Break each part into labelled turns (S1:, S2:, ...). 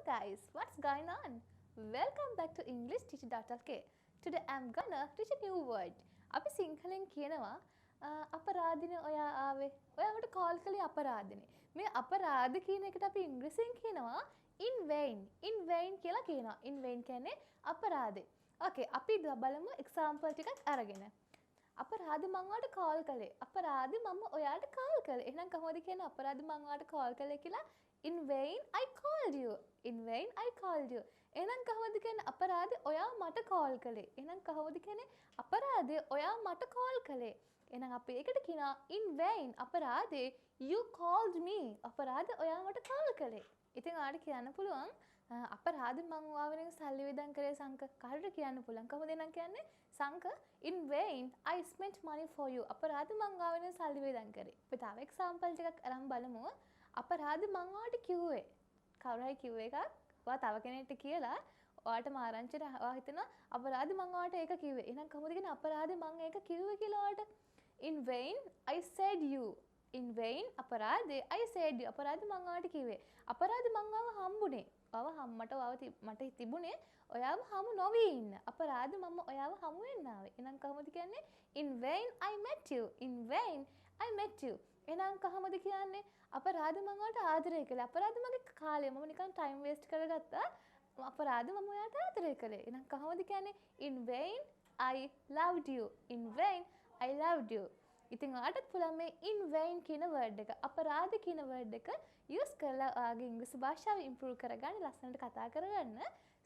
S1: guys, what's going on? Welcome back to EnglishTeacher.lk. Today I'm gonna teach a new word. අපි සිංහලෙන් කියනවා අපරාධිනේ ඔයා ආවේ. ඔයාට කෝල් කළේ අපරාධිනේ. මේ අපරාධ කියන එකට අපි ඉංග්‍රීසියෙන් කියනවා in vain. In vain කියලා කියනවා. In vain කියන්නේ අපරාධේ. Okay, අපි බලමු example ටිකක් අරගෙන. අපරාධි මම ඔයාට කෝල් කළේ. අපරාධි මම ඔයාට කෝල් කළේ. එහෙනම් කොහොමද කියන්නේ අපරාධි මම ඔයාට කෝල් කළේ කියලා? In vain I called you. In vain I called you. එහෙනම් කොහොමද කියන්නේ අපරාධි ඔයා මට කෝල් කළේ. එහෙනම් කොහොමද කියන්නේ අපරාධි ඔයා මට කෝල් කළේ. එහෙනම් අපි ඒකට කියනවා in vain අපරාධි you called me. අපරාධි ඔයා මට කෝල් කළේ. ඉතින් ඔයාලට කියන්න පුළුවන් අපරාධි මං ඔයාව වෙනින් සල්ලි වියදම් කරේ සංක කාටද කියන්න පුළුවන්. කොහොමද එහෙනම් කියන්නේ සංක in vain I spent money for you. අපරාධි මං ඔයාව වෙනින් සල්ලි වියදම් කරේ. අපි තව එක්සැම්පල් ටිකක් අරන් බලමු. අපරාධි මං ඔයාට කිව්වේ කවුරු හරි කිව්ව එකක් ඔයා තව කෙනෙක්ට කියලා ඔයාට මාරංචිට ඔයා හිතනවා අපරාධි මං ඔයාට ඒක කිව්වේ. එහෙනම් කොහොමද කියන්නේ අපරාධි මං ඒක කිව්වේ කියලා ඔයාට? In vain I said you. In vain අපරාධි I said you. අපරාධි මං ඔයාට කිව්වේ. අපරාධි මං ඔයාව හම්බුනේ. මට තිබුණේ ඔයාව හමු නොවී ඉන්න. අපරාධි මම ඔයාව හමු වෙන්න ආවේ. එහෙනම් කොහොමද කියන්නේ? In vain I met you. In vain I met you. එහෙනම් කොහොමද කියන්නේ? අපරාධි මම ඔයාට ආදරය කළේ. අපරාධි මගේ කාලය මම නිකන් ටයිම් වේස්ට් කරගත්තා. අපරාධි මම ඔයාට ආදරය කළේ. එහෙනම් කොහොමද කියන්නේ? In vain I loved you. In vain I loved you. ඉතින් ඔයාටත් පුළුවන් මේ in vain කියන word එක අපරාධ කියන word එක use කරලා ඔයාගේ ඉංග්‍රීසි භාෂාව improve කරගන්න ලස්සනට කතා කරගන්න.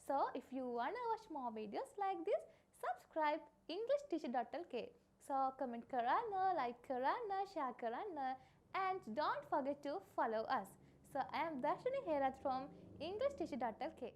S1: So if you wanna watch more videos like this, subscribe EnglishTeacher.lk. So comment කරන්න, like කරන්න, share කරන්න, and don't forget to follow us. So I am Darshini Herat from EnglishTeacher.lk.